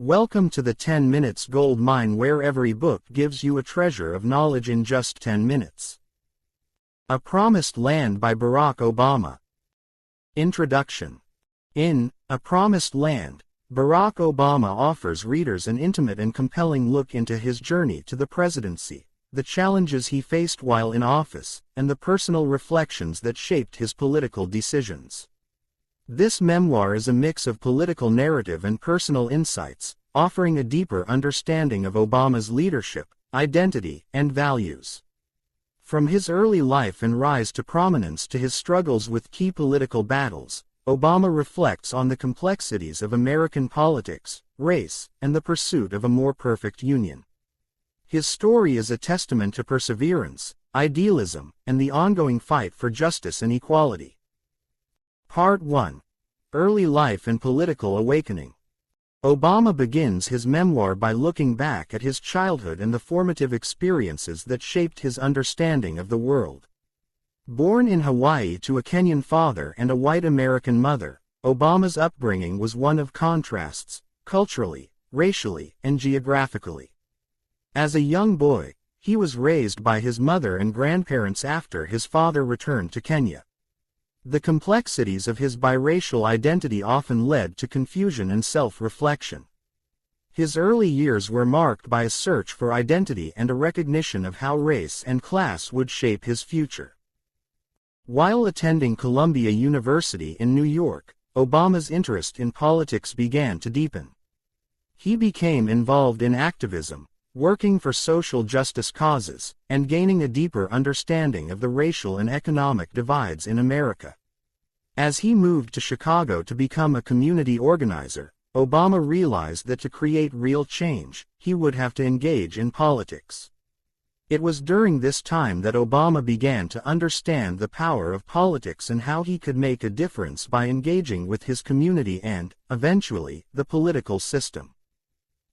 Welcome to the 10 Minutes Gold Mine, where every book gives you a treasure of knowledge in just 10 minutes. A Promised Land by Barack Obama. Introduction. In A Promised Land, Barack Obama offers readers an intimate and compelling look into his journey to the presidency, the challenges he faced while in office, and the personal reflections that shaped his political decisions. This memoir is a mix of political narrative and personal insights, offering a deeper understanding of Obama's leadership, identity, and values. From his early life and rise to prominence to his struggles with key political battles, Obama reflects on the complexities of American politics, race, and the pursuit of a more perfect union. His story is a testament to perseverance, idealism, and the ongoing fight for justice and equality. Part 1. Early Life and Political Awakening. Obama begins his memoir by looking back at his childhood and the formative experiences that shaped his understanding of the world. Born in Hawaii to a Kenyan father and a white American mother, Obama's upbringing was one of contrasts, culturally, racially, and geographically. As a young boy, he was raised by his mother and grandparents after his father returned to Kenya. The complexities of his biracial identity often led to confusion and self-reflection. His early years were marked by a search for identity and a recognition of how race and class would shape his future. While attending Columbia University in New York, Obama's interest in politics began to deepen. He became involved in activism, working for social justice causes, and gaining a deeper understanding of the racial and economic divides in America. As he moved to Chicago to become a community organizer, Obama realized that to create real change, he would have to engage in politics. It was during this time that Obama began to understand the power of politics and how he could make a difference by engaging with his community and, eventually, the political system.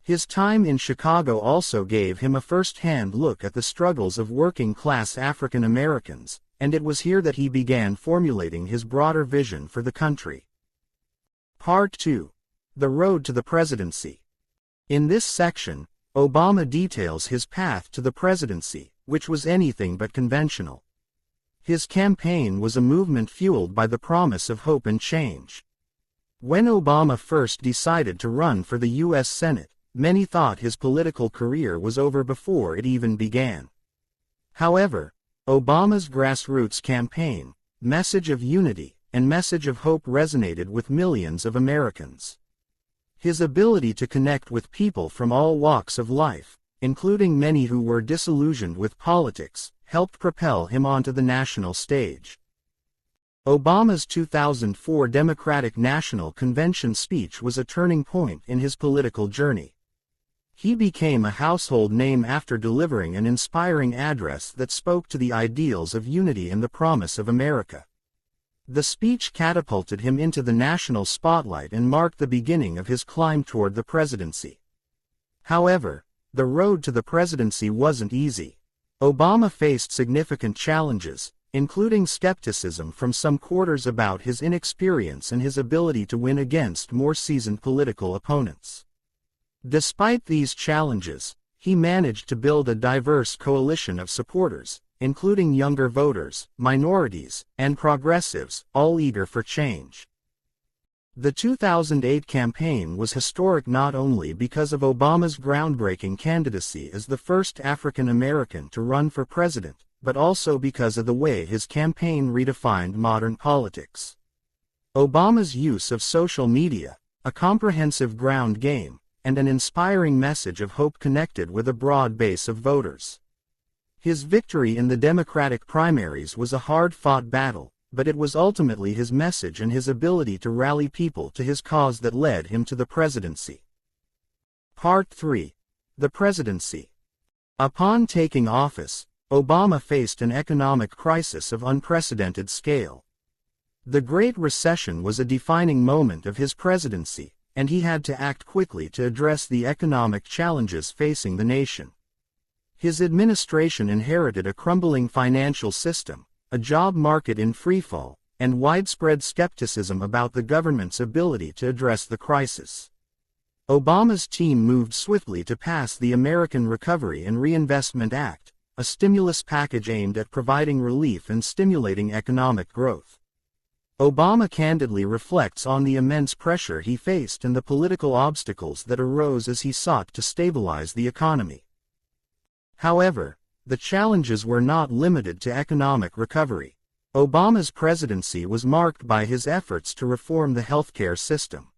His time in Chicago also gave him a first-hand look at the struggles of working-class African Americans, and it was here that he began formulating his broader vision for the country. Part 2. The Road to the Presidency. In this section, Obama details his path to the presidency, which was anything but conventional. His campaign was a movement fueled by the promise of hope and change. When Obama first decided to run for the U.S. Senate, many thought his political career was over before it even began. However, Obama's grassroots campaign, message of unity, and message of hope resonated with millions of Americans. His ability to connect with people from all walks of life, including many who were disillusioned with politics, helped propel him onto the national stage. Obama's 2004 Democratic National Convention speech was a turning point in his political journey. He became a household name after delivering an inspiring address that spoke to the ideals of unity and the promise of America. The speech catapulted him into the national spotlight and marked the beginning of his climb toward the presidency. However, the road to the presidency wasn't easy. Obama faced significant challenges, including skepticism from some quarters about his inexperience and his ability to win against more seasoned political opponents. Despite these challenges, he managed to build a diverse coalition of supporters, including younger voters, minorities, and progressives, all eager for change. The 2008 campaign was historic not only because of Obama's groundbreaking candidacy as the first African American to run for president, but also because of the way his campaign redefined modern politics. Obama's use of social media, a comprehensive ground game, and an inspiring message of hope connected with a broad base of voters. His victory in the Democratic primaries was a hard-fought battle, but it was ultimately his message and his ability to rally people to his cause that led him to the presidency. Part 3. The Presidency. Upon taking office, Obama faced an economic crisis of unprecedented scale. The Great Recession was a defining moment of his presidency, and he had to act quickly to address the economic challenges facing the nation. His administration inherited a crumbling financial system, a job market in freefall, and widespread skepticism about the government's ability to address the crisis. Obama's team moved swiftly to pass the American Recovery and Reinvestment Act, a stimulus package aimed at providing relief and stimulating economic growth. Obama candidly reflects on the immense pressure he faced and the political obstacles that arose as he sought to stabilize the economy. However, the challenges were not limited to economic recovery. Obama's presidency was marked by his efforts to reform the healthcare system.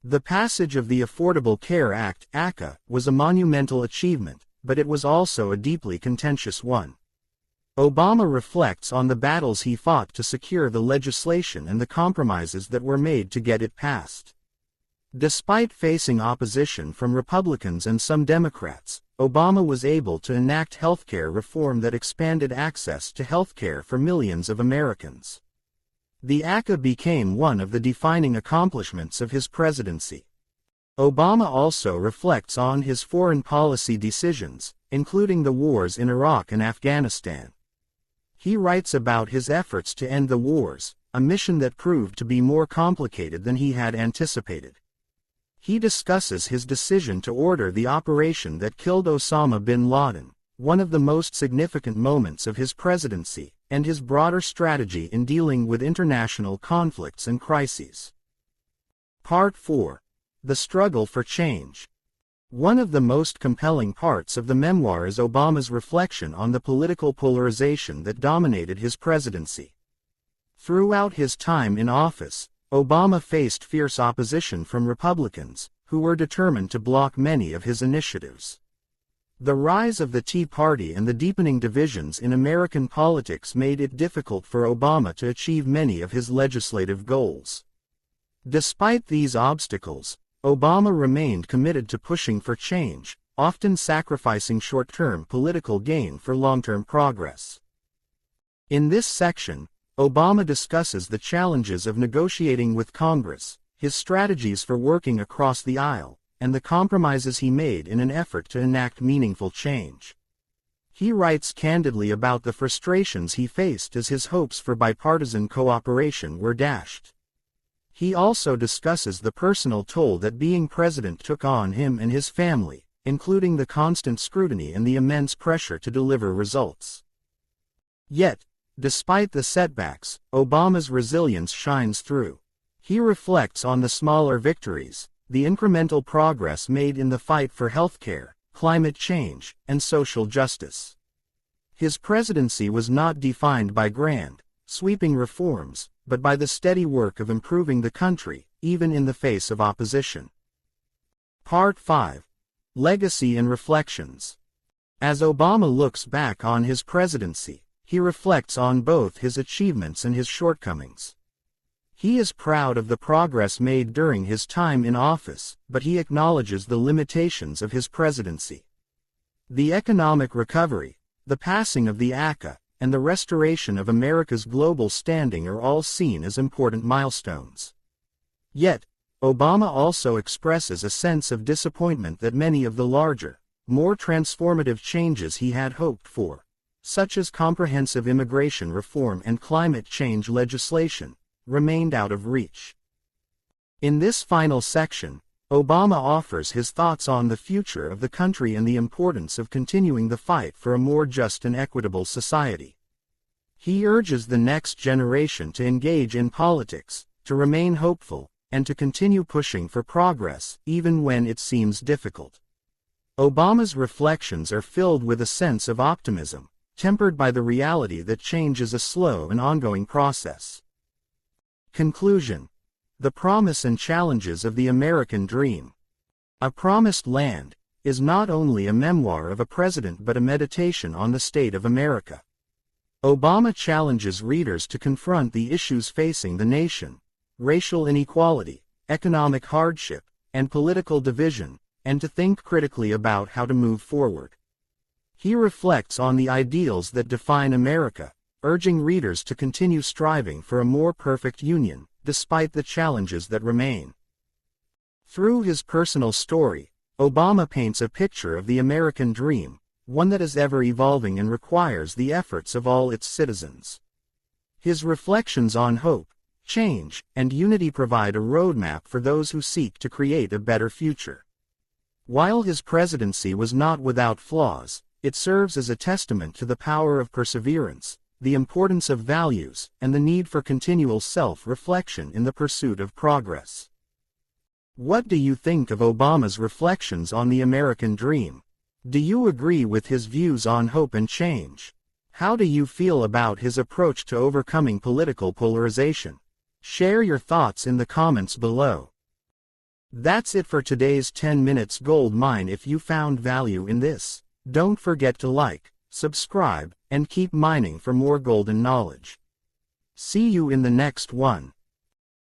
The passage of the Affordable Care Act (ACA) was a monumental achievement, but it was also a deeply contentious one. Obama reflects on the battles he fought to secure the legislation and the compromises that were made to get it passed. Despite facing opposition from Republicans and some Democrats, Obama was able to enact healthcare reform that expanded access to healthcare for millions of Americans. The ACA became one of the defining accomplishments of his presidency. Obama also reflects on his foreign policy decisions, including the wars in Iraq and Afghanistan. He writes about his efforts to end the wars, a mission that proved to be more complicated than he had anticipated. He discusses his decision to order the operation that killed Osama bin Laden, one of the most significant moments of his presidency, and his broader strategy in dealing with international conflicts and crises. Part 4. The Struggle for Change. One of the most compelling parts of the memoir is Obama's reflection on the political polarization that dominated his presidency. Throughout his time in office, Obama faced fierce opposition from Republicans, who were determined to block many of his initiatives. The rise of the Tea Party and the deepening divisions in American politics made it difficult for Obama to achieve many of his legislative goals. Despite these obstacles, Obama remained committed to pushing for change, often sacrificing short-term political gain for long-term progress. In this section, Obama discusses the challenges of negotiating with Congress, his strategies for working across the aisle, and the compromises he made in an effort to enact meaningful change. He writes candidly about the frustrations he faced as his hopes for bipartisan cooperation were dashed. He also discusses the personal toll that being president took on him and his family, including the constant scrutiny and the immense pressure to deliver results. Yet, despite the setbacks, Obama's resilience shines through. He reflects on the smaller victories, the incremental progress made in the fight for healthcare, climate change, and social justice. His presidency was not defined by grand, sweeping reforms, but by the steady work of improving the country, even in the face of opposition. Part 5. Legacy and Reflections. As Obama looks back on his presidency, he reflects on both his achievements and his shortcomings. He is proud of the progress made during his time in office, but he acknowledges the limitations of his presidency. The economic recovery, the passing of the ACA, and the restoration of America's global standing are all seen as important milestones. Yet, Obama also expresses a sense of disappointment that many of the larger, more transformative changes he had hoped for, such as comprehensive immigration reform and climate change legislation, remained out of reach. In this final section, Obama offers his thoughts on the future of the country and the importance of continuing the fight for a more just and equitable society. He urges the next generation to engage in politics, to remain hopeful, and to continue pushing for progress, even when it seems difficult. Obama's reflections are filled with a sense of optimism, tempered by the reality that change is a slow and ongoing process. Conclusion. The Promise and Challenges of the American Dream. A Promised Land is not only a memoir of a president but a meditation on the state of America. Obama challenges readers to confront the issues facing the nation: racial inequality, economic hardship, and political division, and to think critically about how to move forward. He reflects on the ideals that define America, urging readers to continue striving for a more perfect union, despite the challenges that remain. Through his personal story, Obama paints a picture of the American dream, one that is ever evolving and requires the efforts of all its citizens. His reflections on hope, change, and unity provide a roadmap for those who seek to create a better future. While his presidency was not without flaws, it serves as a testament to the power of perseverance, the importance of values, and the need for continual self-reflection in the pursuit of progress. What do you think of Obama's reflections on the American dream? Do you agree with his views on hope and change? How do you feel about his approach to overcoming political polarization? Share your thoughts in the comments below. That's it for today's 10 Minutes Gold Mine. If you found value in this, don't forget to like, subscribe, and keep mining for more golden knowledge. See you in the next one.